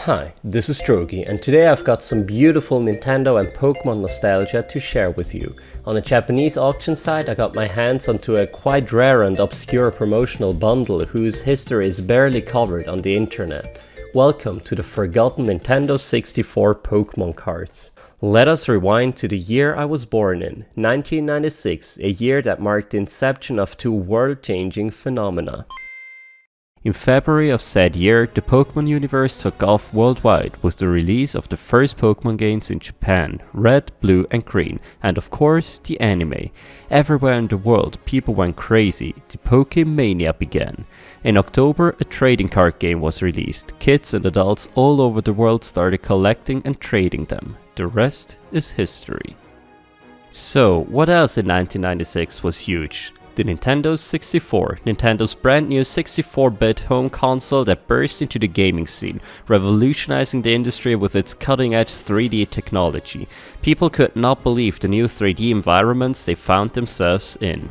Hi, this is Drogie, and today I've got some beautiful Nintendo and Pokémon nostalgia to share with you. On a Japanese auction site I got my hands onto a quite rare and obscure promotional bundle whose history is barely covered on the internet. Welcome to the forgotten Nintendo 64 Pokémon cards. Let us rewind to the year I was born in, 1996, a year that marked the inception of two world-changing phenomena. In February of said year, the Pokémon universe took off worldwide with the release of the first Pokémon games in Japan, Red, Blue and Green, and of course the anime. Everywhere in the world people went crazy, the Pokémania began. In October, a trading card game was released. Kids and adults all over the world started collecting and trading them. The rest is history. So, what else in 1996 was huge? The Nintendo 64, Nintendo's brand new 64-bit home console that burst into the gaming scene, revolutionizing the industry with its cutting-edge 3D technology. People could not believe the new 3D environments they found themselves in.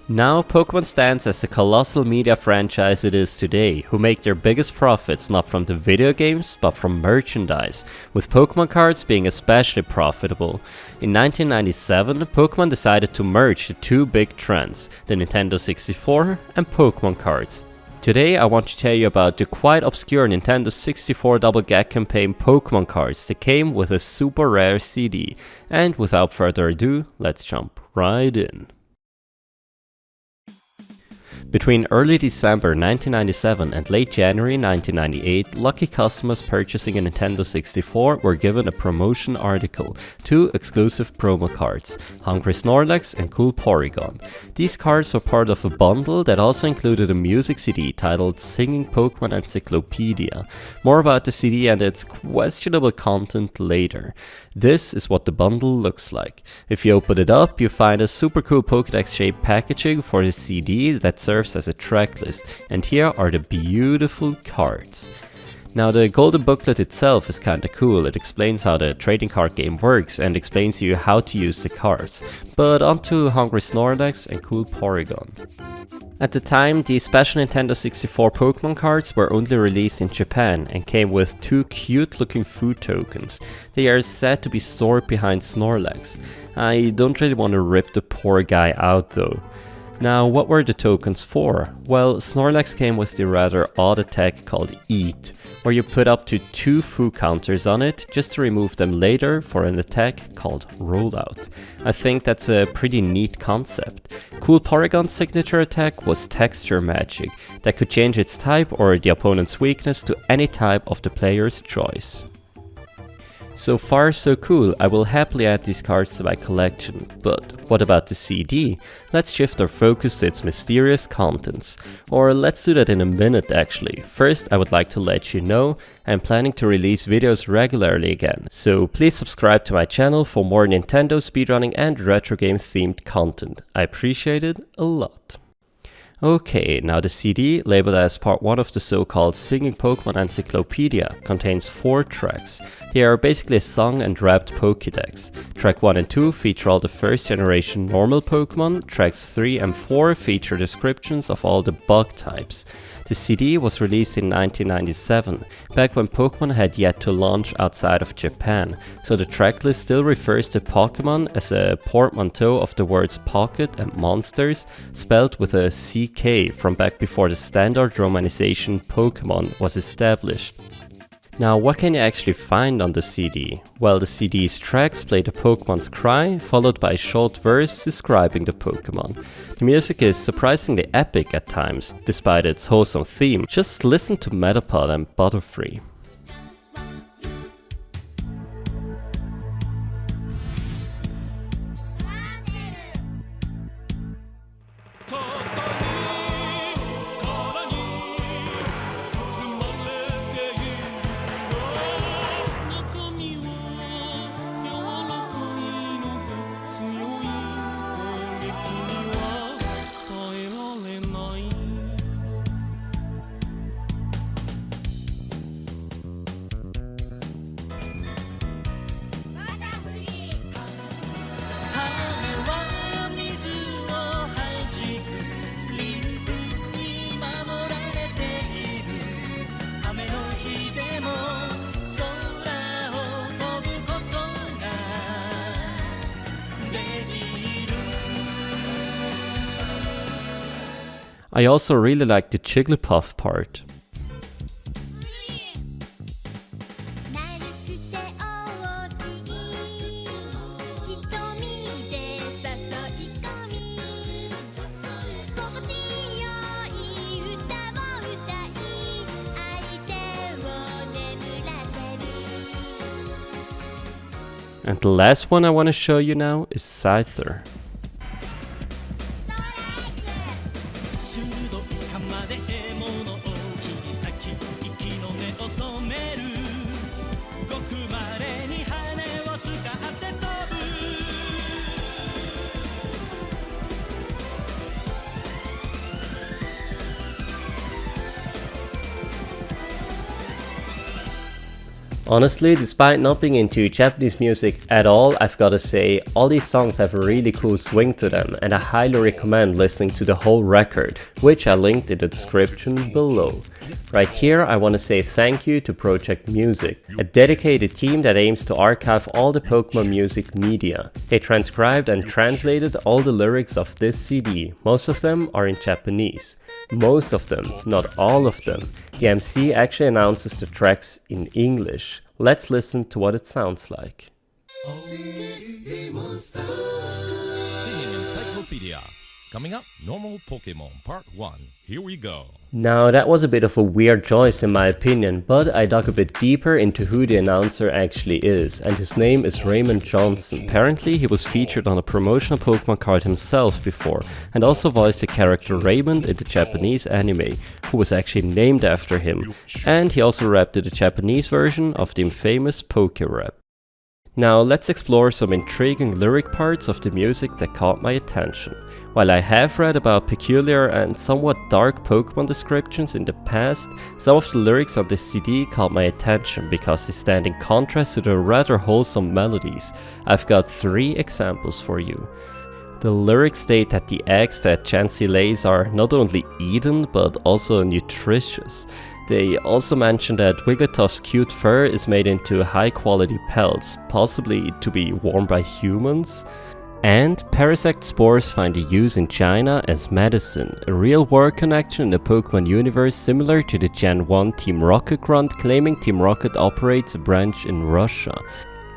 Now, Pokémon stands as the colossal media franchise it is today, who make their biggest profits not from the video games, but from merchandise, with Pokémon cards being especially profitable. In 1997, Pokémon decided to merge the two big trends, the Nintendo 64 and Pokémon cards. Today I want to tell you about the quite obscure Nintendo 64 Double Gag Campaign Pokémon cards that came with a super rare CD. And without further ado, let's jump right in. Between early December 1997 and late January 1998, lucky customers purchasing a Nintendo 64 were given a promotion article, two exclusive promo cards, Hungry Snorlax and Cool Porygon. These cards were part of a bundle that also included a music CD titled Singing Pokémon Encyclopedia. More about the CD and its questionable content later. This is what the bundle looks like. If you open it up, you find a super cool Pokédex shaped packaging for the CD that serves as a track list, and here are the beautiful cards. Now the golden booklet itself is kinda cool. It explains how the trading card game works and explains you how to use the cards. But onto Hungry Snorlax and Cool Porygon. At the time, these special Nintendo 64 Pokémon cards were only released in Japan and came with two cute looking food tokens. They are said to be stored behind Snorlax. I don't really want to rip the poor guy out though. Now, what were the tokens for? Well, Snorlax came with the rather odd attack called Eat, where you put up to 2 food counters on it just to remove them later for an attack called Rollout. I think that's a pretty neat concept. Cool Porygon's signature attack was Texture Magic, that could change its type or the opponent's weakness to any type of the player's choice. So far so cool, I will happily add these cards to my collection, but what about the CD? Let's shift our focus to its mysterious contents. Or let's do that in a minute actually. First I would like to let you know I'm planning to release videos regularly again, so please subscribe to my channel for more Nintendo speedrunning and retro game themed content. I appreciate it a lot. Okay, now the CD, labeled as part 1 of the so-called Singing Pokémon Encyclopedia, contains 4 tracks. They are basically a sung and rapped Pokédex. Track 1 and 2 feature all the first generation normal Pokémon, tracks 3 and 4 feature descriptions of all the bug types. The CD was released in 1997, back when Pokémon had yet to launch outside of Japan, so the tracklist still refers to Pokémon as a portmanteau of the words pocket and monsters, spelled with a CK from back before the standard romanization Pokémon was established. Now, what can you actually find on the CD? Well, the CD's tracks play the Pokemon's cry, followed by a short verse describing the Pokemon. The music is surprisingly epic at times, despite its wholesome theme. Just listen to Metapod and Butterfree. I also really like the Jigglypuff part. And the last one I want to show you now is Scyther. Honestly, despite not being into Japanese music at all, I've gotta say, all these songs have a really cool swing to them, and I highly recommend listening to the whole record, which I linked in the description below. Right here, I want to say thank you to Project Music, a dedicated team that aims to archive all the Pokémon music media. They transcribed and translated all the lyrics of this CD, most of them are in Japanese. Most of them, not all of them. The MC actually announces the tracks in English. Let's listen to what it sounds like. Encyclopedia. Coming up, Normal Pokémon Part 1. Here we go. Now that was a bit of a weird choice in my opinion, but I dug a bit deeper into who the announcer actually is, and his name is Raymond Johnson. Apparently he was featured on a promotional Pokémon card himself before, and also voiced the character Raymond in the Japanese anime, who was actually named after him, and he also rapped the Japanese version of the infamous Poké-Rap. Now let's explore some intriguing lyric parts of the music that caught my attention. While I have read about peculiar and somewhat dark Pokémon descriptions in the past, some of the lyrics on this CD caught my attention because they stand in contrast to the rather wholesome melodies. I've got 3 examples for you. The lyrics state that the eggs that Chansey lays are not only eaten but also nutritious. They also mention that Wigglytuff's cute fur is made into high quality pelts, possibly to be worn by humans. And parasect spores find a use in China as medicine, a real world connection in the Pokémon universe similar to the Gen 1 Team Rocket grunt claiming Team Rocket operates a branch in Russia.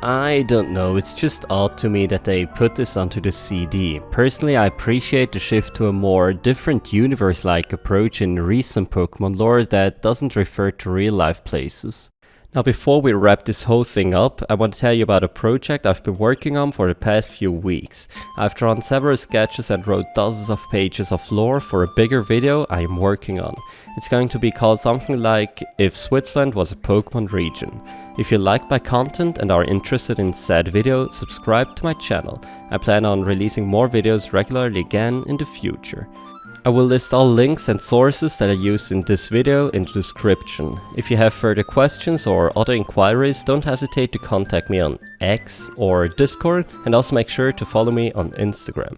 I don't know, it's just odd to me that they put this onto the CD. Personally, I appreciate the shift to a more different universe-like approach in recent Pokémon lore that doesn't refer to real-life places. Now before we wrap this whole thing up, I want to tell you about a project I've been working on for the past few weeks. I've drawn several sketches and wrote dozens of pages of lore for a bigger video I am working on. It's going to be called something like If Switzerland Was a Pokémon Region. If you like my content and are interested in said video, subscribe to my channel. I plan on releasing more videos regularly again in the future. I will list all links and sources that I used in this video in the description. If you have further questions or other inquiries, don't hesitate to contact me on X or Discord, and also make sure to follow me on Instagram.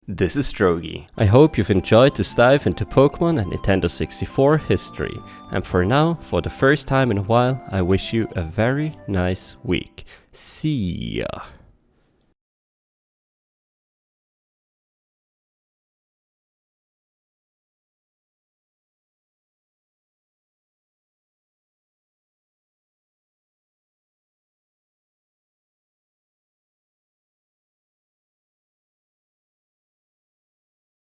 This is Drogie. I hope you've enjoyed this dive into Pokémon and Nintendo 64 history. And for now, for the first time in a while, I wish you a very nice week. See ya!